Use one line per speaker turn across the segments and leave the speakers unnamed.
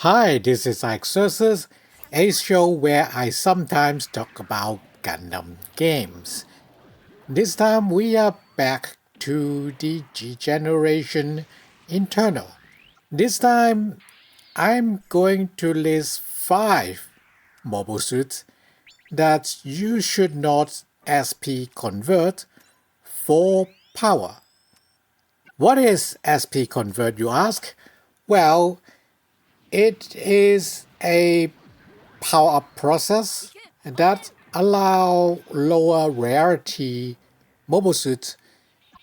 Hi, this is Exorcist, a show where I sometimes talk about Gundam games. This time we are back to the G Generation internal. This time I'm going to list 5 mobile suits that you should not SP convert for power. What is SP convert, you ask? Well, it is a power-up process that allow lower rarity mobile suits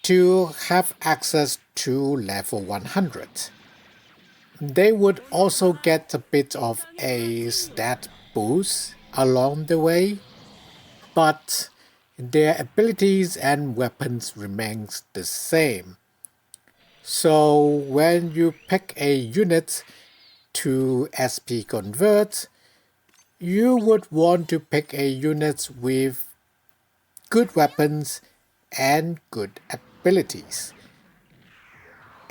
to have access to level 100. They would also get a bit of a stat boost along the way, but their abilities and weapons remains the same. So when you pick a unit to SP convert, you would want to pick a unit with good weapons and good abilities.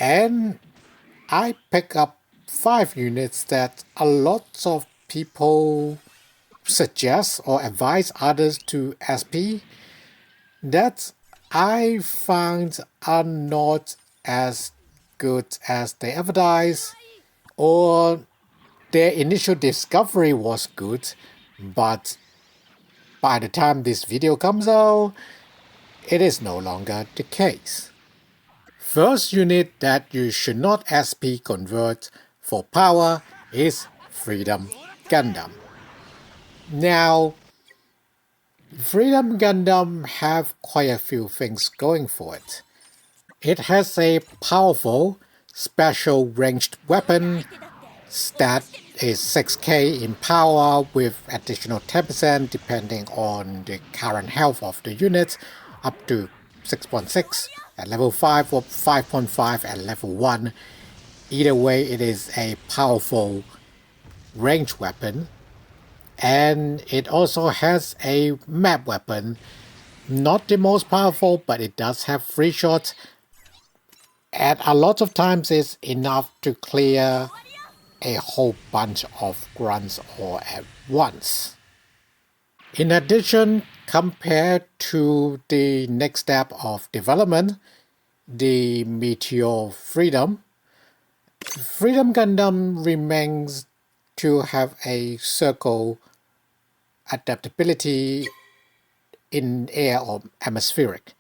And I pick up 5 units that a lot of people suggest or advise others to SP that I found are not as good as they advertise, or their initial discovery was good, but by the time this video comes out, it is no longer the case. First unit that you should not SP convert for power is Freedom Gundam. Now, Freedom Gundam have quite a few things going for it. It has a powerful special ranged weapon stat is 6k in power with additional 10% depending on the current health of the unit, up to 6.6 at level 5 or 5.5 at level 1. Either way, it is a powerful range weapon, and it also has a map weapon. Not the most powerful, but it does have free shots, and a lot of times it's enough to clear a whole bunch of grunts all at once. In addition, compared to the next step of development, the Meteor Freedom Gundam remains to have a circle adaptability in air or atmospheric,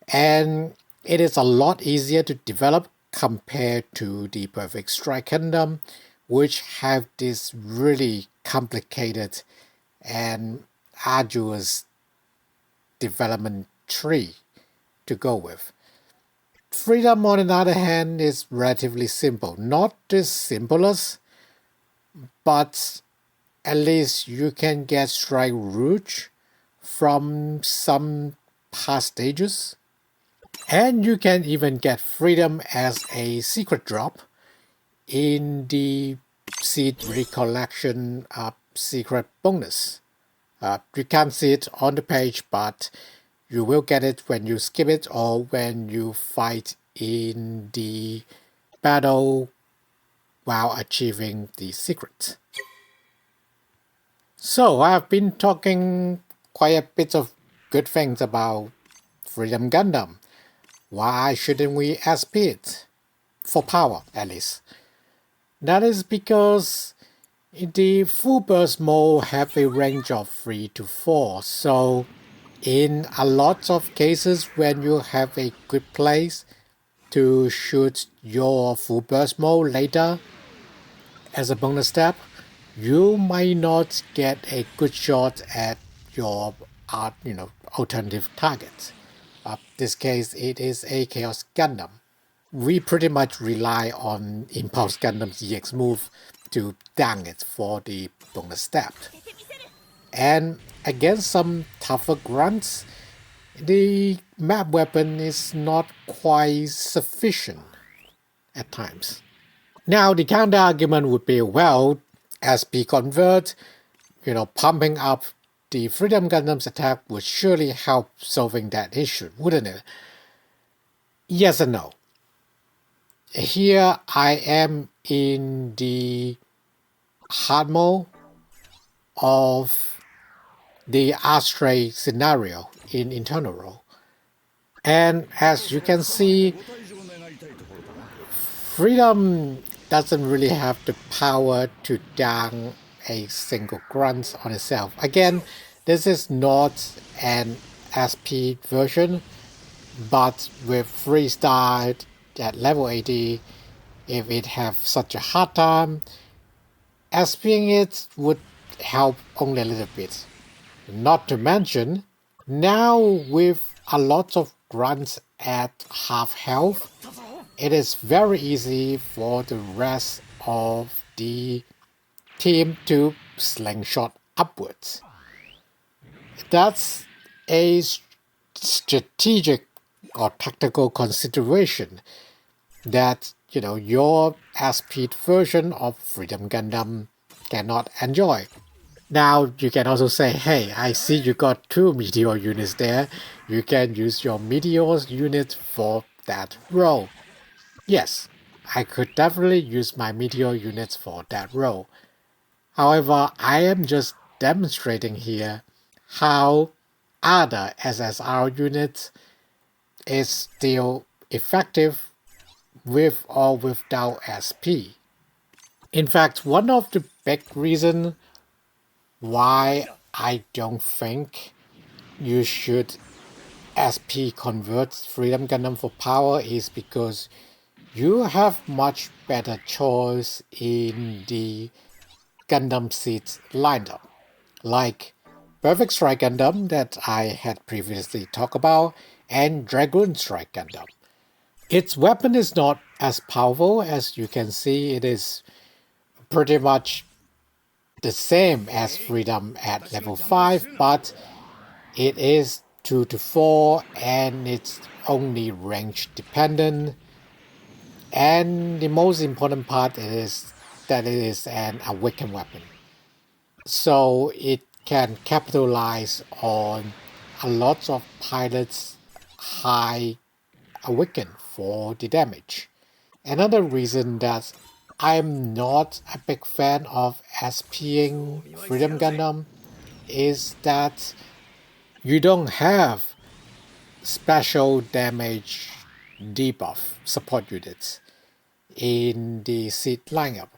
and it is a lot easier to develop compared to the Perfect Strike Gundam, which have this really complicated and arduous development tree to go with. Freedom, on the other hand, is relatively simple. Not the simplest, but at least you can get Strike Rouge from some past stages. And you can even get Freedom as a secret drop in the Seed Recollection secret bonus. You can't see it on the page, but you will get it when you skip it or when you fight in the battle while achieving the secret. So I've been talking quite a bit of good things about Freedom Gundam. Why shouldn't we SP it? For power, at least. That is because the full burst mode have a range of 3 to 4, so in a lot of cases when you have a good place to shoot your full burst mode later as a bonus step, you might not get a good shot at your alternative target. This case, it is a Chaos Gundam. We pretty much rely on Impulse Gundam's EX move to dang it for the bonus step. And against some tougher grunts, the map weapon is not quite sufficient at times. Now the counter argument would be, well, SP convert, pumping up the Freedom Gundam's attack would surely help solving that issue, wouldn't it? Yes and no. Here I am in the hard mode of the Astray scenario in internal role. And as you can see, Freedom doesn't really have the power to down a single grunt on itself. Again, this is not an SP version, but with 3-star at level 80, if it have such a hard time, SPing it would help only a little bit. Not to mention, now with a lot of grunts at half health, it is very easy for the rest of the team to slingshot upwards. That's a strategic or tactical consideration that your S-Speed version of Freedom Gundam cannot enjoy. Now you can also say, hey, I see you got 2 Meteor units there. You can use your Meteor unit for that role. Yes, I could definitely use my Meteor units for that role. However, I am just demonstrating here how other SSR units is still effective with or without SP. In fact, one of the big reasons why I don't think you should SP convert Freedom Gundam for power is because you have much better choice in the Gundam seats lineup, like Perfect Strike Gundam that I had previously talked about, and Dragoon Strike Gundam. Its weapon is not as powerful. As you can see, it is pretty much the same as Freedom at level 5, but it is 2 to 4 and it's only range dependent. And the most important part is that it is an awakened weapon. So it can capitalize on a lot of pilots' high awaken for the damage. Another reason that I'm not a big fan of SPing Freedom Gundam is that you don't have special damage debuff support units in the seat lineup.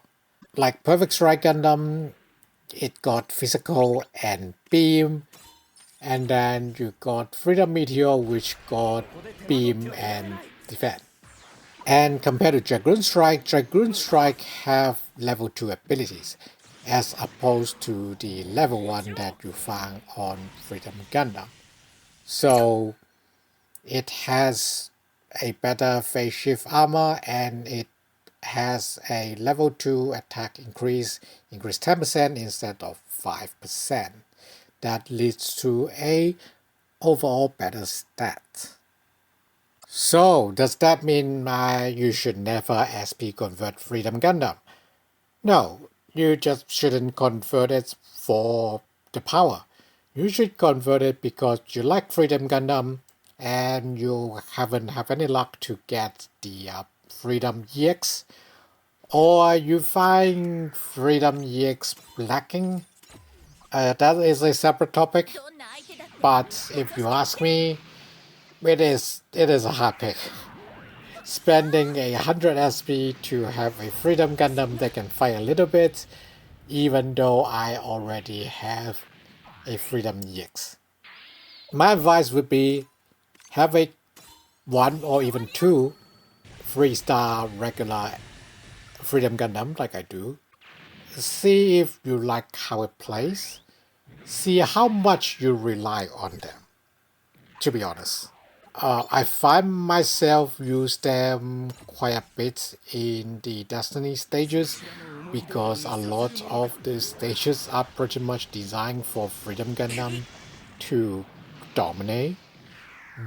Like Perfect Strike Gundam, it got physical and beam, and then you got Freedom Meteor, which got beam and defense. And compared to Dragoon Strike have level 2 abilities, as opposed to the level 1 that you find on Freedom Gundam. So it has a better phase shift armor, and it has a level 2 attack increase 10% instead of 5%. That leads to a overall better stat. So, does that mean you should never SP convert Freedom Gundam? No, you just shouldn't convert it for the power. You should convert it because you like Freedom Gundam and you haven't have any luck to get the Freedom EX, or you find Freedom EX lacking. That is a separate topic, but if you ask me, it is a hard pick. Spending 100 SP to have a Freedom Gundam that can fight a little bit, even though I already have a Freedom EX. My advice would be have a 1 or even 2 3-star regular Freedom Gundam like I do. See if you like how it plays. See how much you rely on them, to be honest. I find myself use them quite a bit in the Destiny stages because a lot of the stages are pretty much designed for Freedom Gundam to dominate.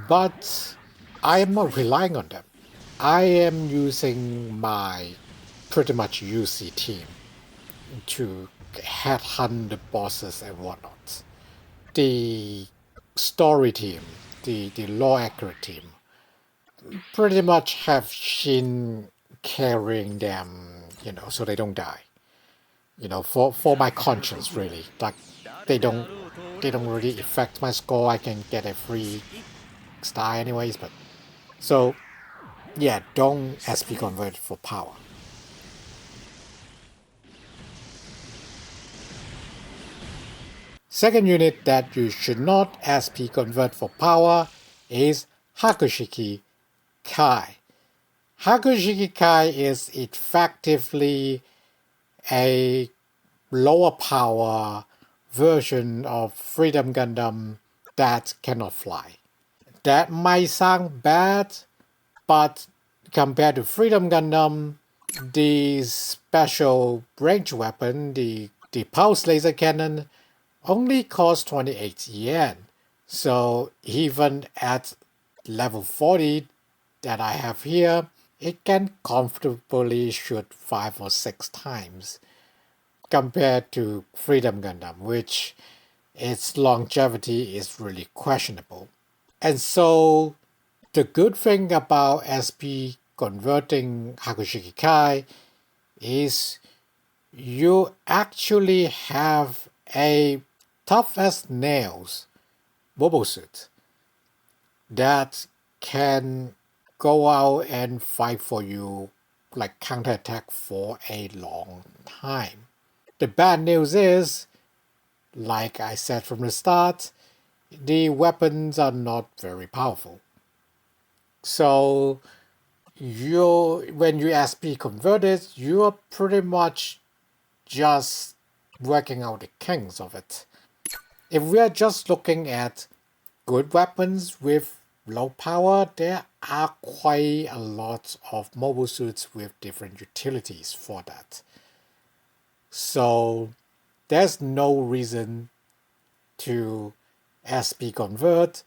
But I am not relying on them. I am using my pretty much UC team to headhunt the bosses and whatnot. The story team, the law accurate team, pretty much have Shin carrying them, so they don't die. For my conscience, really. Like, they don't really affect my score. I can get a free star anyways, but so yeah, don't SP convert for power. Second unit that you should not SP convert for power is Hyaku Shiki Kai. Hyaku Shiki Kai is effectively a lower power version of Freedom Gundam that cannot fly. That might sound bad, but compared to Freedom Gundam, the special range weapon, the pulse laser cannon, only costs 28 yen. So even at level 40 that I have here, it can comfortably shoot 5 or 6 times compared to Freedom Gundam, which its longevity is really questionable. And so the good thing about SP converting Hyaku Shiki Kai is you actually have a tough as nails mobile suit that can go out and fight for you, like counterattack for a long time. The bad news is, like I said from the start, the weapons are not very powerful. So when you SP convert it, you're pretty much just working out the kinks of it. If we're just looking at good weapons with low power, there are quite a lot of mobile suits with different utilities for that. So there's no reason to SP convert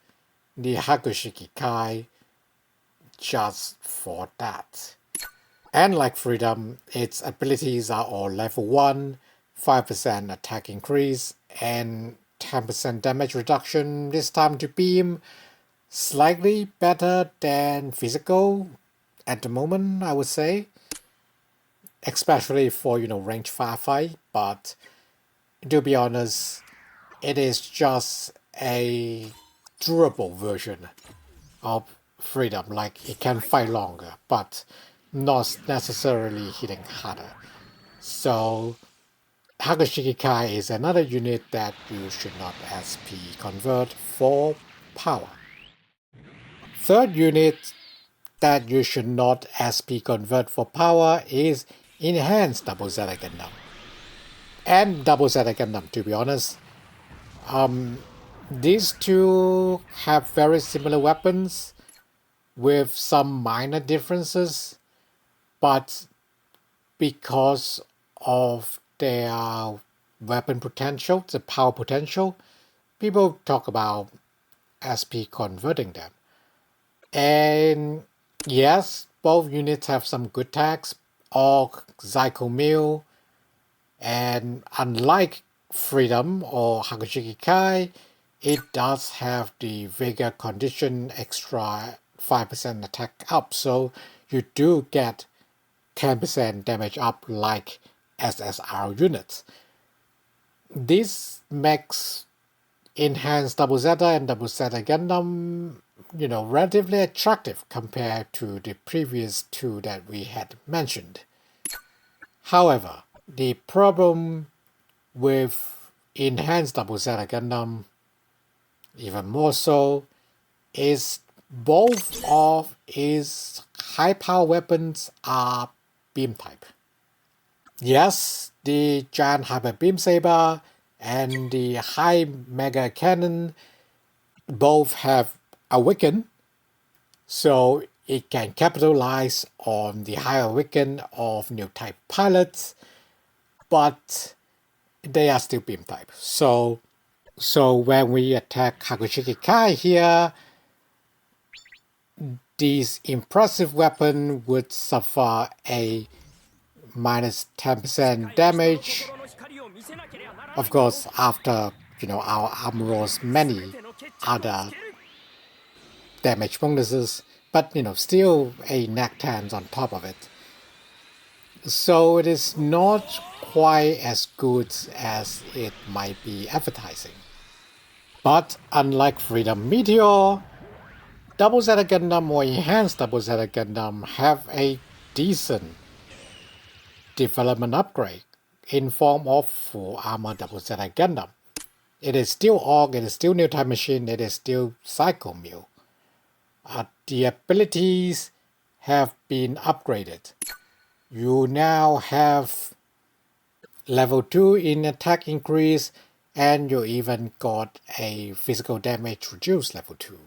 the Hyaku Shiki Kai just for that. And like Freedom, its abilities are all level 1, 5% attack increase, and 10% damage reduction this time to beam. Slightly better than physical at the moment, I would say. Especially for, range firefight, but to be honest, it is just a durable version of Freedom. Like, it can fight longer, but not necessarily hitting harder. So Hyaku Shiki Kai is another unit that you should not SP convert for power. Third unit that you should not SP convert for power is Enhanced Double ZZ Gundam. And Double ZZ Gundam, to be honest. These two have very similar weapons with some minor differences, but because of their weapon potential, the power potential, people talk about SP converting them. And yes, both units have some good tags, or Zyko Mill, and unlike Freedom or Hyaku Shiki Kai, it does have the Vigor Condition extra 5% attack up, so you do get 10% damage up like SSR units. This makes Enhanced Double Zeta and Double Zeta Gundam, relatively attractive compared to the previous two that we had mentioned. However, the problem with Enhanced Double Zeta Gundam, even more so, is both of its high power weapons are beam type. Yes, the Giant Hyper Beam Saber and the High Mega Cannon both have Awaken, so it can capitalize on the high Awaken of new type pilots, but they are still beam type. So when we attack Hyaku Shiki Kai here, this impressive weapon would suffer a minus 10% damage. Of course, after our armor's many other damage bonuses, but still a nat 10 on top of it. So it is not quite as good as it might be advertising. But unlike Freedom Meteor, Double Zeta Gundam or Enhanced Double Zeta Gundam have a decent development upgrade in form of full armor Double Zeta Gundam. It is still AUG, it is still New Time Machine, it is still Psycho Mew. The abilities have been upgraded. You now have level 2 in attack increase, and you even got a physical damage reduced level 2.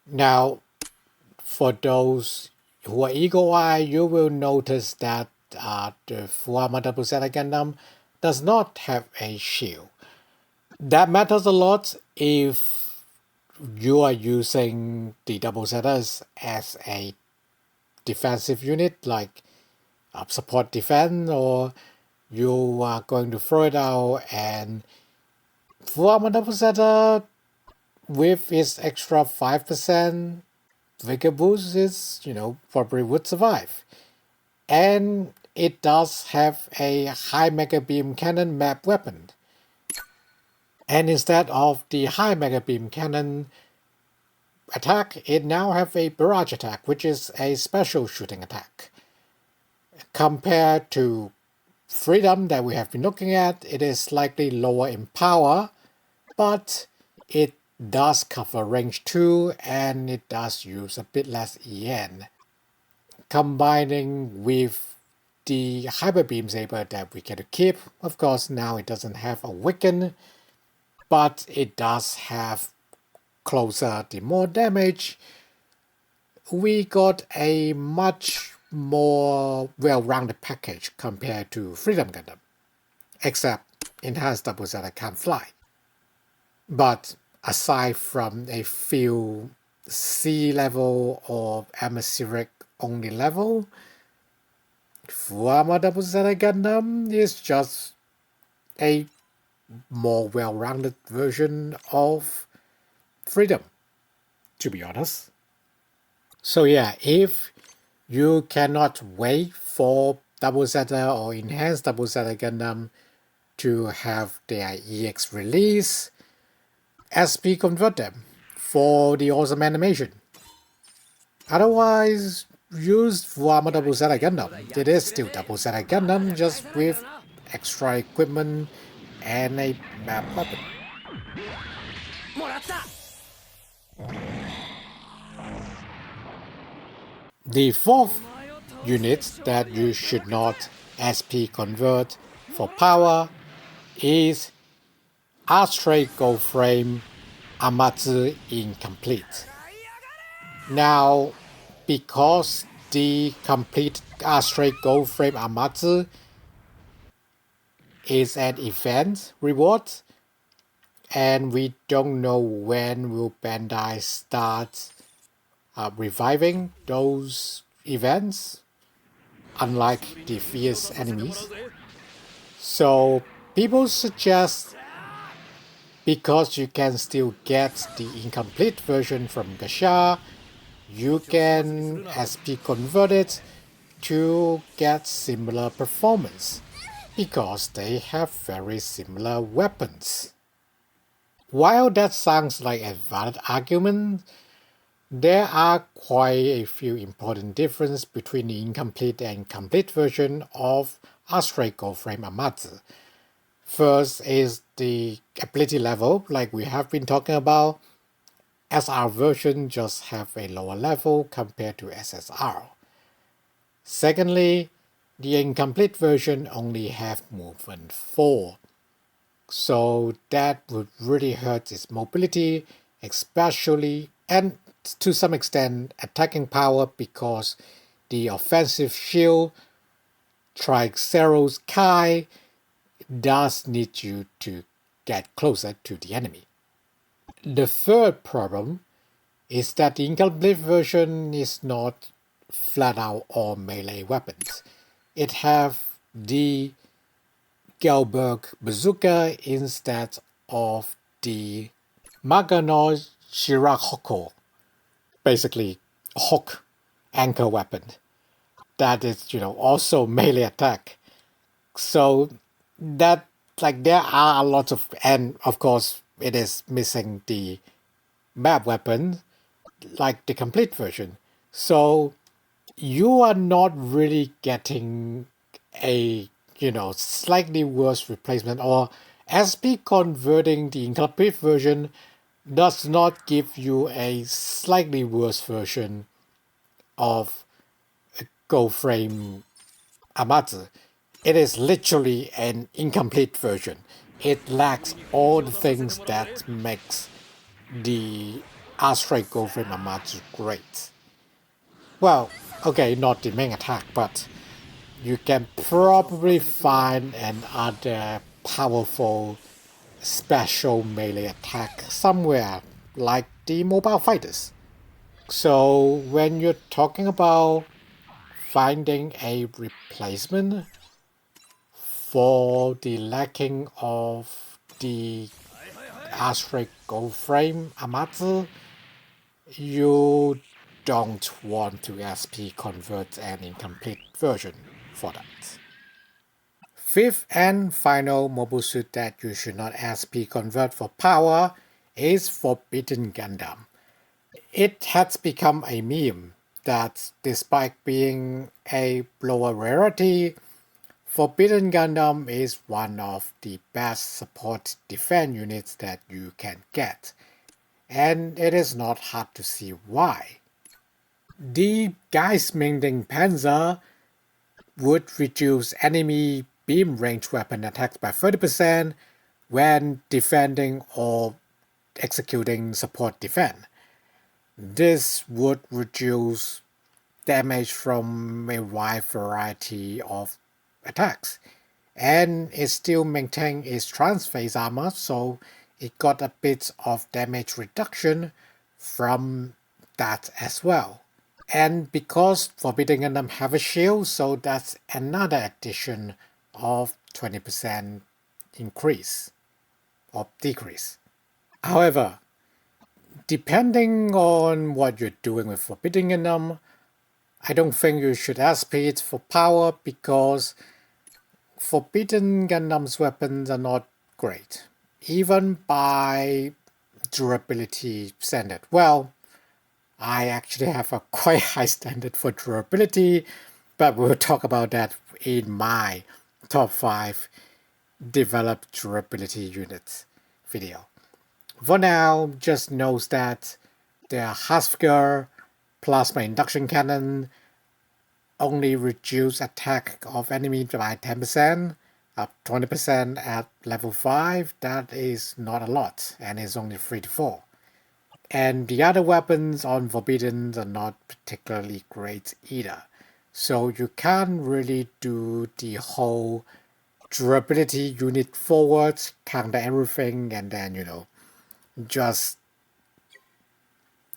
Now, for those who are eagle-eye, you will notice that the Full Armor Double Zeta Gundam does not have a shield. That matters a lot if you are using the Double Zetas as a defensive unit, like support defense, or you are going to throw it out, and Full Armor Double Zeta with its extra 5% vigor boost is, probably would survive. And it does have a high mega beam cannon map weapon. And instead of the high mega beam cannon attack, it now have a barrage attack, which is a special shooting attack. Compared to Freedom that we have been looking at, it is slightly lower in power, but it does cover range 2 and it does use a bit less EN. Combining with the Hyper Beam Saber that we get to keep, of course now it doesn't have a weaken, but it does have closer the more damage. We got a much more well-rounded package compared to Freedom Gundam, except Enhanced Double Zeta can't fly. But aside from a few C level or atmospheric only level, Full Armor Double Zeta Gundam is just a more well-rounded version of Freedom, to be honest. So yeah, if you cannot wait for Double Zeta or Enhanced Double Zeta Gundam to have their EX release, SP convert them for the awesome animation. Otherwise, use Full Armor Double Zeta Gundam. It is still Double Zeta Gundam, just with extra equipment and a map weapon. The fourth unit that you should not SP convert for power is Astray Gold Frame Amatsu Incomplete. Now, because the complete Astray Gold Frame Amatsu is an event reward, and we don't know when will Bandai start reviving those events, unlike the fierce enemies. So people suggest, because you can still get the incomplete version from Gacha, you can SP convert it to get similar performance, because they have very similar weapons. While that sounds like a valid argument, there are quite a few important differences between the incomplete and complete version of Astray Gold Frame Amatsu. First is the ability level, like we have been talking about, as our version just have a lower level compared to SSR. Secondly, the incomplete version only have movement 4, so that would really hurt its mobility, especially, and to some extent attacking power, because the offensive shield Triceros Kai does need you to get closer to the enemy. The third problem is that the incomplete version is not flat out all melee weapons. It have the Gelberg bazooka instead of the Magano Shirahoko, basically hook anchor weapon, that is, also melee attack. So that, like, there are a lot of, and of course it is missing the map weapon, like the complete version. So you are not really getting a, slightly worse replacement, or SP converting the incomplete version does not give you a slightly worse version of Gold Frame Amatsu. It is literally an incomplete version. It lacks all the things that makes the Astray Gold Frame Amatsu great. Well, okay, not the main attack, but you can probably find another powerful special melee attack somewhere, like the mobile fighters. So when you're talking about finding a replacement for the lacking of the Astray Gold Frame Amatsu, you don't want to SP convert an incomplete version for that. Fifth and final mobile suit that you should not SP convert for power is Forbidden Gundam. It has become a meme that despite being a lower rarity, Forbidden Gundam is one of the best support defense units that you can get, and it is not hard to see why. The Geistminding Panzer would reduce enemy beam range weapon attacks by 30% when defending or executing support defense. This would reduce damage from a wide variety of attacks, and it still maintained its transphase armor, so it got a bit of damage reduction from that as well. And because Forbidden Gundam have a shield, so that's another addition of 20% increase or decrease. However, depending on what you're doing with Forbidden Gundam, I don't think you should SP it for power because Forbidden Gundam's weapons are not great, even by durability standard. Well, I actually have a quite high standard for durability, but we'll talk about that in my top 5 developed durability units video. For now, just note that the Hasfger Plasma Induction Cannon only reduce attack of enemy by 10%, up 20% at level 5. That is not a lot, and is only 3 to 4. And the other weapons on Forbidden are not particularly great either. So you can't really do the whole durability unit forward, counter everything, and then, just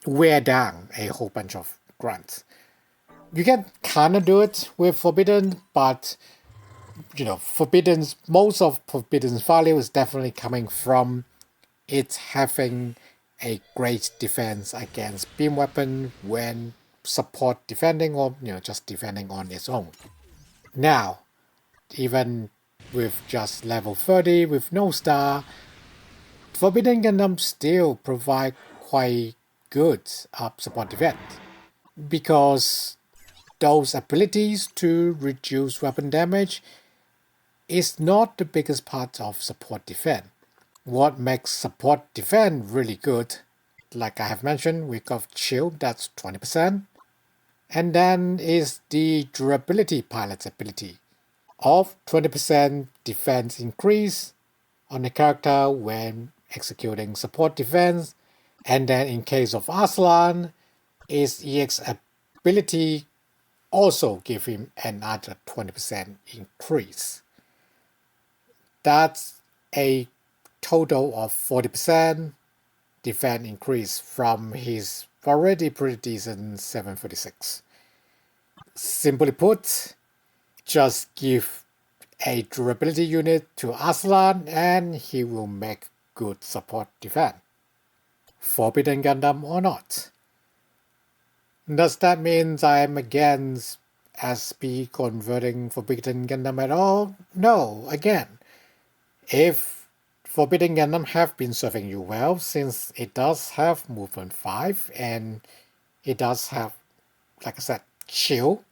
wear down a whole bunch of grunts. You can kinda do it with Forbidden, but most of Forbidden's value is definitely coming from it having a great defense against beam weapon when support defending or just defending on its own. Now, even with just level 30 with no star, Forbidden Gundam still provide quite good support defense because those abilities to reduce weapon damage is not the biggest part of support defense. What makes support defense really good, like I have mentioned, we got shield, that's 20%, and then is the durability pilot's ability of 20% defense increase on the character when executing support defense, and then in case of Aslan, is EX ability also give him another 20% increase. That's a total of 40% defense increase from his already pretty decent 746. Simply put, just give a durability unit to Aslan and he will make good support defense. Forbidden Gundam or not. Does that mean I'm against SP converting Forbidden Gundam at all? No, again, if Forbidden Gundam have been serving you well, since it does have movement 5 and it does have, like I said, shield,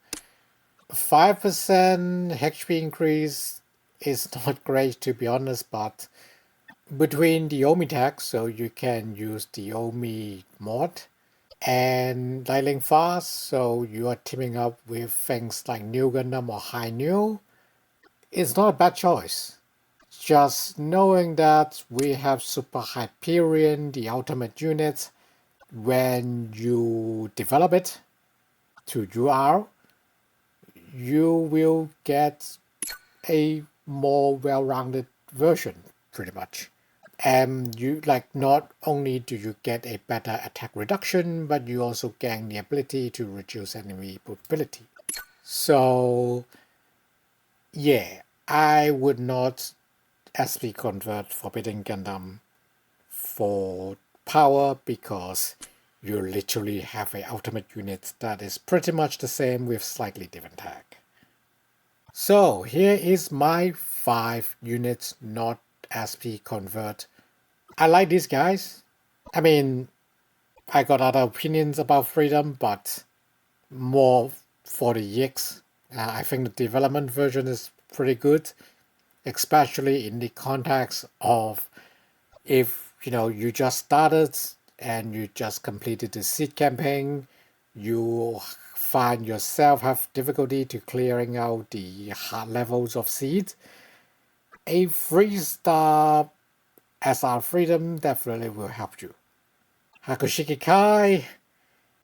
5% HP increase is not great to be honest, but between the Omi tag, so you can use the Omi mod, and Lightning Fast, so you are teaming up with things like New Gundam or High New, it's not a bad choice. Just knowing that we have Super Hyperion, the ultimate unit, when you develop it to UR, you will get a more well-rounded version, pretty much. And you like not only do you get a better attack reduction, but you also gain the ability to reduce enemy mobility. So yeah, I would not SP convert Forbidden Gundam for power because you literally have a ultimate unit that is pretty much the same with slightly different tag. So here is my 5 units not SP convert. I like these guys. I mean, I got other opinions about Freedom, but more for the EX. I think the development version is pretty good, especially in the context of if you just started and you just completed the seed campaign, you find yourself have difficulty to clearing out the hard levels of seed. A 3-star SR Freedom definitely will help you. Hyaku Shiki Kai,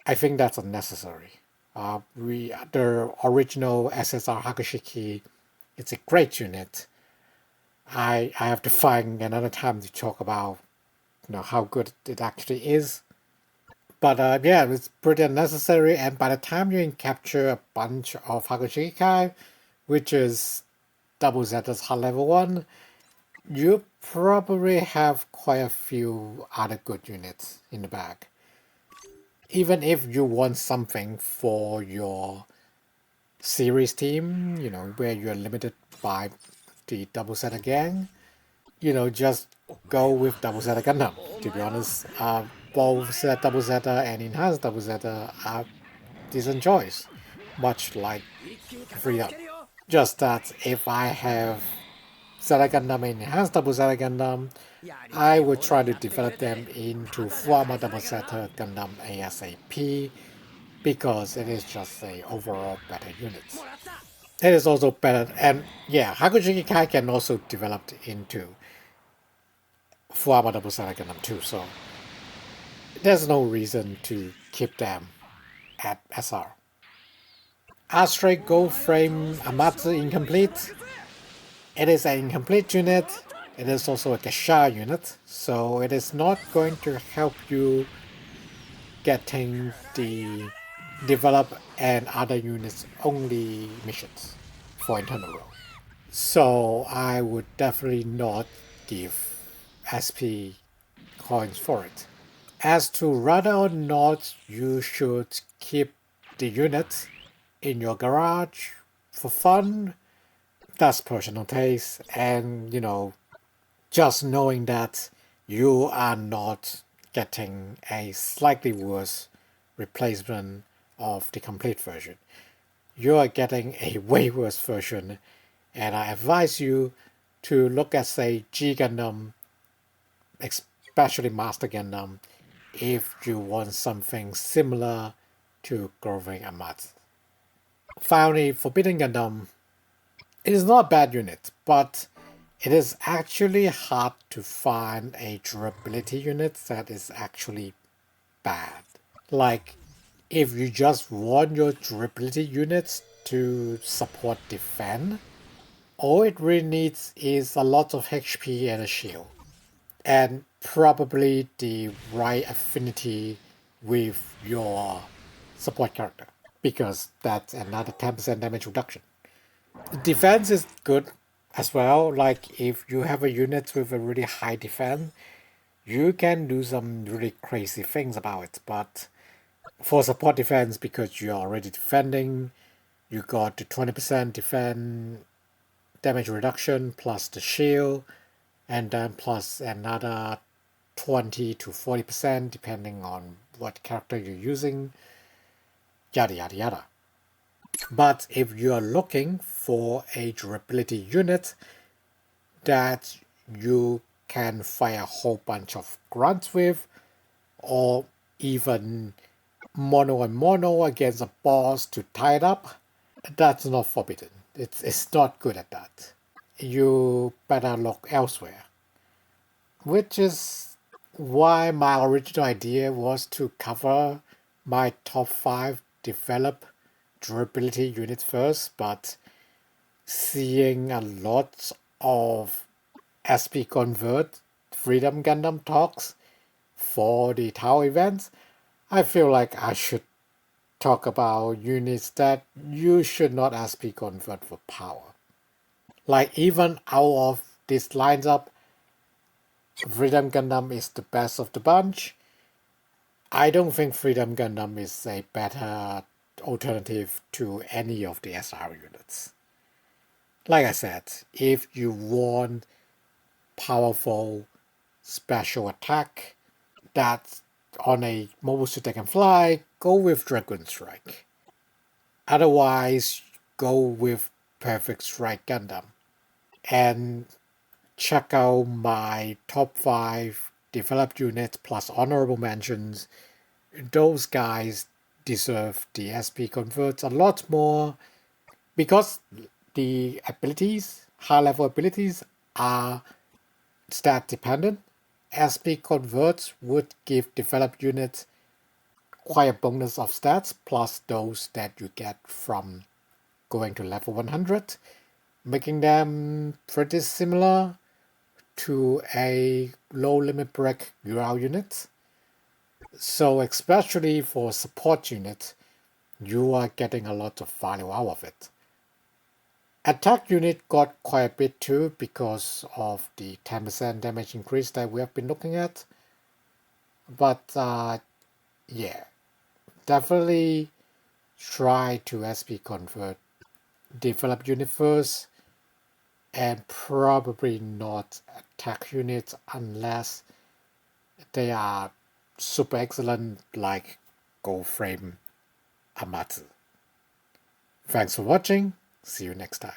I think that's unnecessary. The original SSR Hyaku Shiki, it's a great unit. I have to find another time to talk about how good it actually is. But yeah, it's pretty unnecessary. And by the time you capture a bunch of Hyaku Shiki Kai, which is double Zeta's hard level 1, you probably have quite a few other good units in the bag. Even if you want something for your series team, where you're limited by the double Zeta gang, just go with double Zeta Gundam. To be honest, both double Zeta and enhanced double Zeta are decent choice, much like Freedom. Just that if I have Zeta Gundam and enhanced double Zeta Gundam, I would try to develop them into Fuama double Zeta Gundam ASAP because it is just a overall better unit. It is also better, and yeah, Hyaku Shiki Kai can also develop into Fuama double Zeta Gundam too, so there's no reason to keep them at SR. Astray Gold Frame Amatsu Incomplete. It is an incomplete unit. It is also a Gasha unit, so it is not going to help you getting the develop and other units only missions for internal role. So I would definitely not give SP coins for it. As to whether or not you should keep the unit in your garage for fun, that's personal taste, and just knowing that you are not getting a slightly worse replacement of the complete version. You are getting a way worse version, and I advise you to look at, say, G Gundam, especially Master Gundam, if you want something similar to Growing Amatsu. Finally, Forbidden Gundam, it is not a bad unit, but it is actually hard to find a durability unit that is actually bad. Like, if you just want your durability units to support defense, all it really needs is a lot of HP and a shield. And probably the right affinity with your support character, because that's another 10% damage reduction. Defense is good as well. Like if you have a unit with a really high defense, you can do some really crazy things about it. But for support defense, because you're already defending, You got the 20% defense damage reduction plus the shield, and then plus another 20 to 40% depending on what character you're using, yada yada yada. But if you're looking for a durability unit that you can fire a whole bunch of grunts with, or even mono and mono against a boss to tie it up, that's not forbidden. It's not good at that. You better look elsewhere. Which is why my original idea was to cover my top 5 develop durability units first, but seeing a lot of SP Convert Freedom Gundam talks for the Tau events, I feel like I should talk about units that you should not SP Convert for power. Like even out of this lineup, Freedom Gundam is the best of the bunch. I don't think Freedom Gundam is a better alternative to any of the SR units. Like I said, if you want powerful special attack that's on a mobile suit that can fly, go with Dragon Strike. Otherwise, go with Perfect Strike Gundam. And check out my top 5 developed units plus honorable mentions. Those guys deserve the SP converts a lot more because the abilities, high level abilities, are stat dependent. SP converts would give developed units quite a bonus of stats plus those that you get from going to level 100, making them pretty similar to a low limit break UR unit. So especially for support unit, you are getting a lot of value out of it. Attack unit got quite a bit too because of the 10% damage increase that we have been looking at. But yeah, definitely try to SP convert develop unit first, and probably not attack units unless they are super excellent like Gold Frame Amatsu. Thanks for watching. See you next time.